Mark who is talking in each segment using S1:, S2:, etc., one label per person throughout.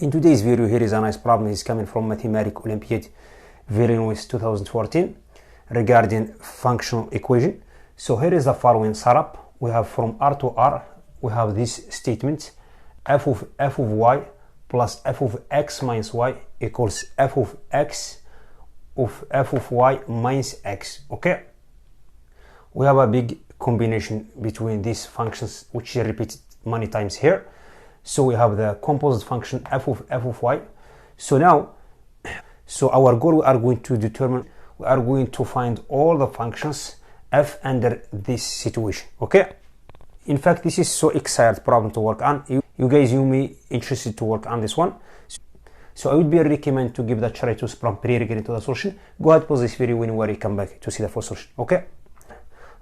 S1: In today's video, here is a nice problem. It's coming from Math Olympiad vilnuis 2014 regarding functional equation. So here is the following setup. We have from R to R, we have this statement: f of y plus f of x minus y equals f of x of f of y minus x. Okay, we have a big combination between these functions which is repeated many times here. So we have the composite function f of y. So now, our goal, we are going to find all the functions f under this situation. Okay, in fact, this is so exciting problem to work on. You guys, you may interested to work on this one. So I would be recommend to give that try to from pre-getting to the solution. Go ahead, pause this video when you come back to see the full solution. Okay,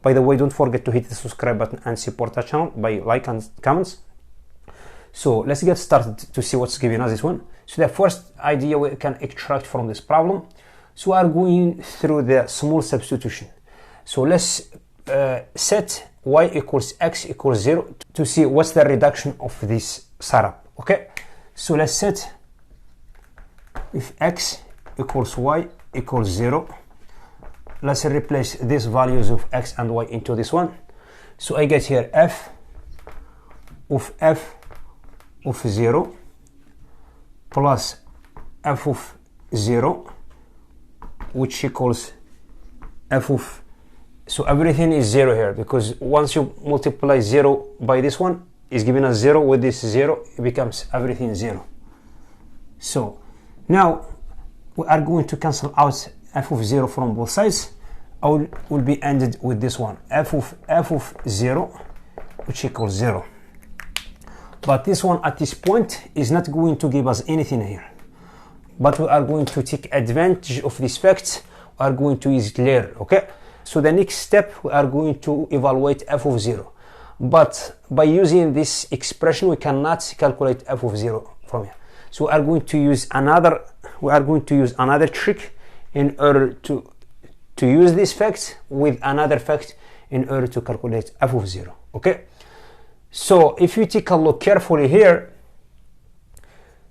S1: by the way, don't forget to hit the subscribe button and support our channel by like and comments. So let's get started to see what's giving us this one. So the first idea we can extract from this problem. So we are going through the small substitution. So let's set y equals x equals 0 to see what's the reduction of this setup. Okay, so let's set if x equals y equals 0. Let's replace these values of x and y into this one. So I get here f of 0 plus f of 0, which equals f of, so everything is 0 here, because once you multiply 0 by this one, is giving us 0. With this 0, it becomes everything 0. So now we are going to cancel out f of 0 from both sides. Will be ended with this one, f of 0, which equals 0. But this one at this point is not going to give us anything here. But we are going to take advantage of this fact. We are going to use it later. Okay, so the next step, we are going to evaluate f of 0. But by using this expression, we cannot calculate f of 0 from here. So we are going to use another trick in order to use this fact with another fact in order to calculate f of 0. Okay, so if you take a look carefully here,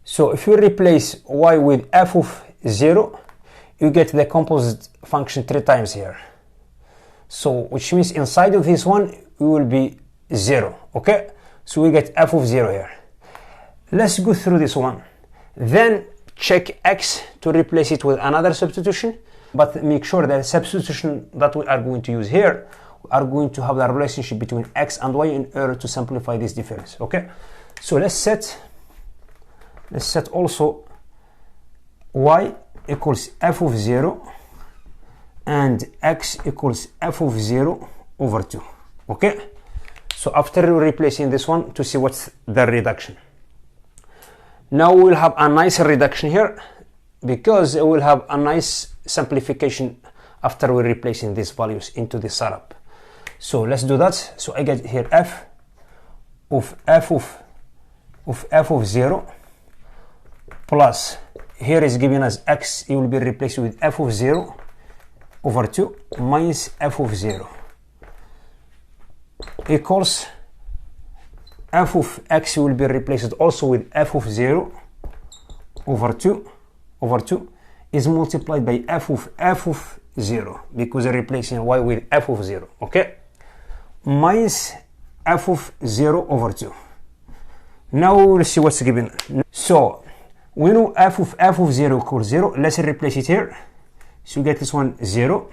S1: so if you replace y with f of 0, you get the composite function 3 times here. So which means inside of this one, it will be 0. Okay, so we get f of 0 here. Let's go through this one. Then check x to replace it with another substitution. But make sure that the substitution that we are going to use here, we are going to have the relationship between x and y in order to simplify this difference. Okay, so let's set also y equals f of 0 and x equals f of 0 over 2. Okay, so after replacing this one, to see what's the reduction. Now we'll have a nice reduction here, because it will have a nice simplification after we're replacing these values into the setup. So let's do that. So I get here f of 0 plus, here is giving us x, it will be replaced with f of 0 over 2 minus f of 0 equals f of x will be replaced also with f of 0 over 2 is multiplied by f of 0, because I'm replacing y with f of 0. Okay, minus f of 0 over 2. Now we will see what's given. So we know f of 0 equals 0. Let's replace it here. So you get this one 0,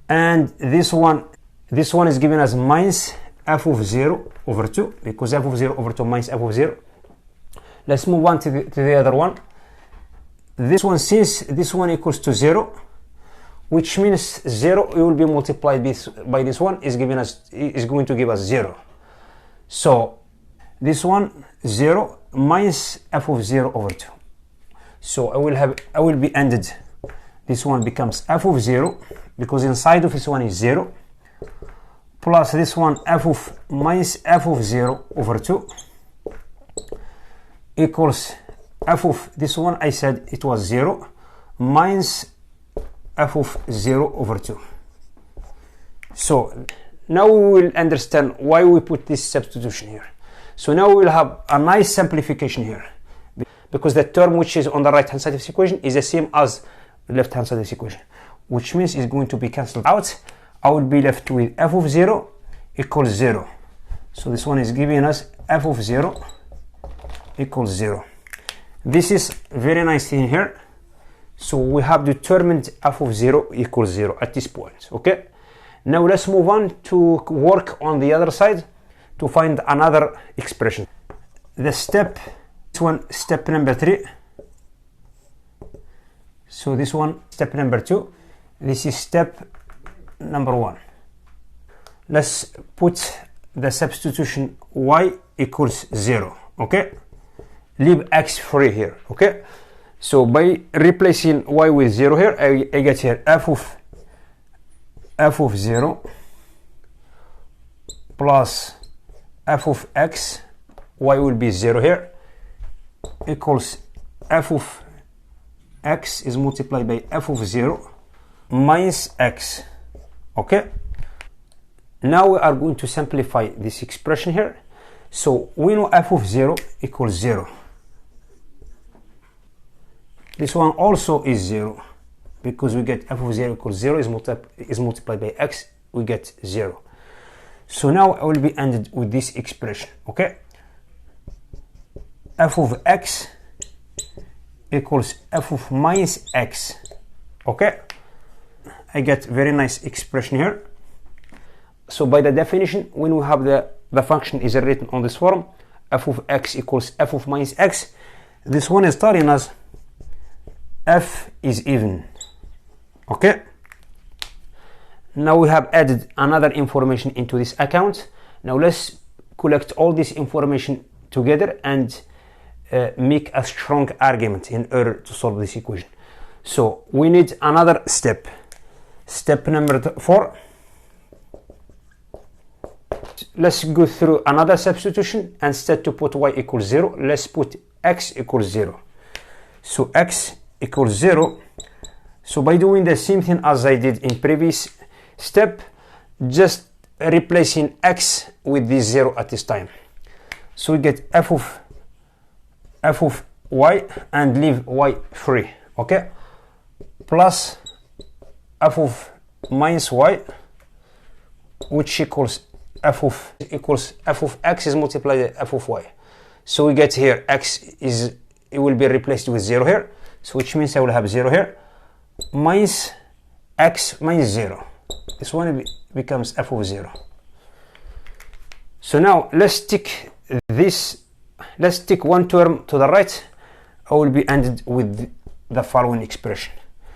S1: and this one is giving us minus f of 0 over 2, because f of 0 over 2 minus f of 0. Let's move on to the other one. This one, since this one equals to 0, which means 0, it will be multiplied by this one, is going to give us 0. So this one 0 minus f of 0 over 2. So I will be ended. This one becomes f of 0, because inside of this one is 0, plus this one f of minus f of 0 over 2 equals f of this one, I said it was 0 minus f of 0 over 2. So now we will understand why we put this substitution here. So now we will have a nice simplification here, because the term which is on the right hand side of this equation is the same as the left hand side of this equation, which means it's going to be cancelled out. I will be left with f of 0 equals 0. So this one is giving us f of 0 equals 0. This is very nice thing here. So we have determined f of 0 equals 0 at this point. Okay, now let's move on to work on the other side to find another expression. The step number 3. So this one step number 2. This is step number 1. Let's put the substitution y equals 0. Okay, leave x free here. Okay, so by replacing y with 0 here, I get here f of 0 plus f of x, y will be 0 here, equals f of x is multiplied by f of 0 minus x. Okay, now we are going to simplify this expression here. So we know f of 0 equals 0. This one also is 0, because we get f of 0 equals 0 is multiplied by x, we get 0. So now I will be ended with this expression. Okay, f of x equals f of minus x. Okay, I get very nice expression here. So by the definition, when we have the function is written on this form, f of x equals f of minus x, this one is telling us f is even. Okay, now we have added another information into this account. Now let's collect all this information together and make a strong argument in order to solve this equation. So we need another step number 4. Let's go through another substitution. Instead to put y equals 0, let's put x equals 0. So x equals 0. So by doing the same thing as I did in previous step, just replacing x with this 0 at this time. So we get f of y and leave y free. Okay, plus f of minus y, which equals f of x is multiplied by f of y. So we get here it will be replaced with 0 here, so which means I will have 0 here minus x minus 0. This one becomes f of 0. So now let's take one term to the right. I will be ended with the following expression.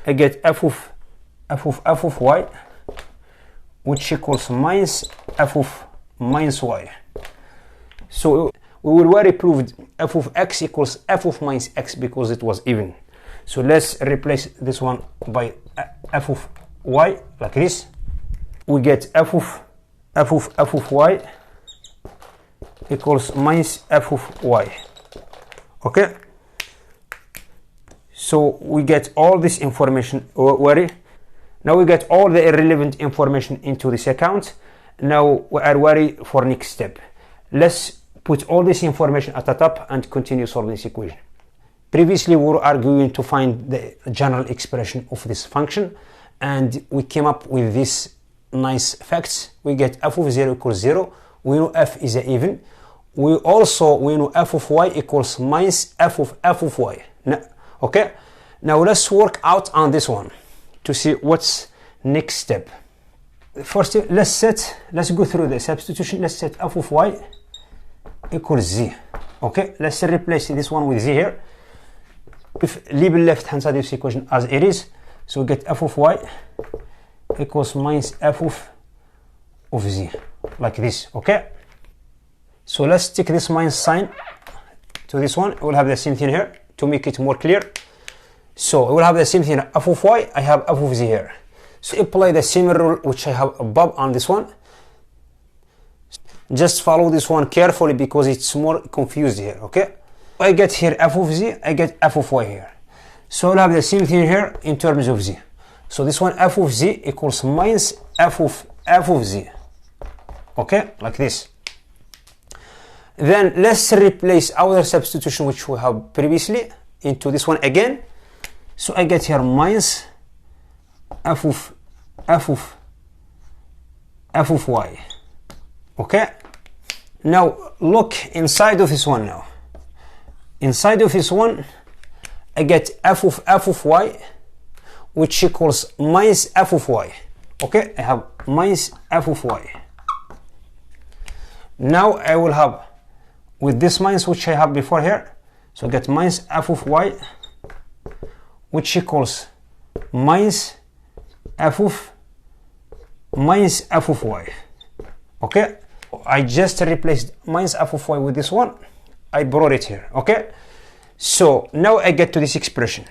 S1: I get f of y, which equals minus f of minus y. So we will already proved f of x equals f of minus x because it was even. So let's replace this one by f of y like this. We get f of y equals minus f of y. Okay, so we get all this information already. Now we get all the irrelevant information into this account. Now we are ready for next step. Let's put all this information at the top and continue solving this equation. Previously we were arguing to find the general expression of this function, and we came up with this nice facts. We get f of 0 equals 0. We know f is an even. We know f of y equals minus f of y. Okay, now let's work out on this one to see what's next step. First, let's go through the substitution. Let's set f of y equals z. Okay, let's replace this one with z here. If leave the left hand side of this equation as it is, so we get f of y equals minus f of z like this. Okay, so let's take this minus sign to this one. We'll have the same thing here to make it more clear. So we'll have the same thing, f of y, I have f of z here. So apply the same rule which I have above on this one. Just follow this one carefully because it's more confused here. Okay, I get here f of z, I get f of y here. So we'll have the same thing here in terms of z. So this one f of z equals minus f of z. Okay, like this. Then let's replace our substitution which we have previously into this one again. So I get here minus f of y. Okay, now look inside of this one. Now inside of this one I get f of y, which equals minus f of y. Okay, I have minus f of y. Now I will have with this minus which I have before here, so I get minus f of y, which equals minus f of y. Okay, I just replaced minus f of y with this one. I brought it here. Okay, so now I get to this expression.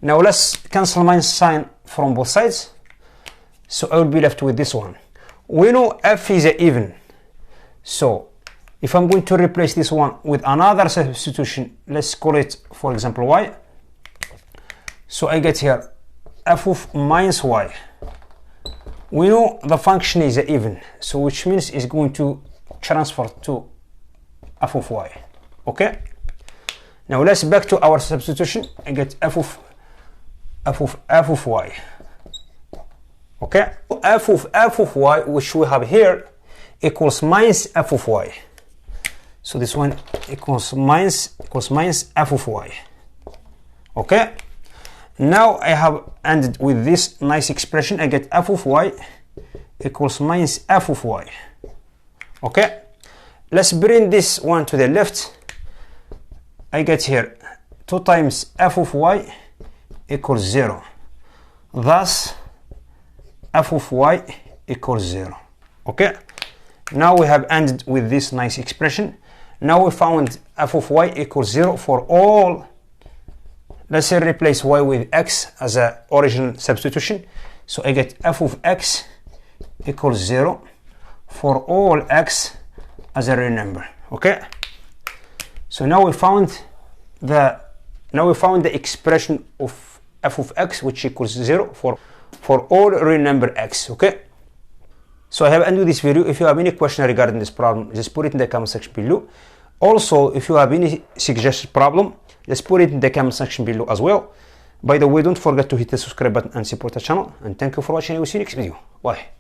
S1: Now let's cancel minus sign from both sides, so I will be left with this one. We know f is even, so if I'm going to replace this one with another substitution, let's call it for example y, so I get here f of minus y. We know the function is even, so which means it's going to transfer to f of y. Okay, now let's back to our substitution. I get f of y. Okay, f of y, which we have here, equals minus f of y. So this one equals minus f of y. Okay, now I have ended with this nice expression. I get f of y equals minus f of y. Okay, let's bring this one to the left. I get here 2 times f of y equals 0. Thus f of y equals 0. Okay, now we have ended with this nice expression. Now we found f of y equals 0 for all. Let's say replace y with x as an original substitution. So I get f of x equals 0 for all x as a real number. Okay, so now we found the expression of f of x, which equals 0 for all real number x. Okay, so I have ended this video. If you have any question regarding this problem, just put it in the comment section below. Also, if you have any suggested problem, just put it in the comment section below as well. By the way, don't forget to hit the subscribe button and support the channel. And thank you for watching. I will see you next video. Bye.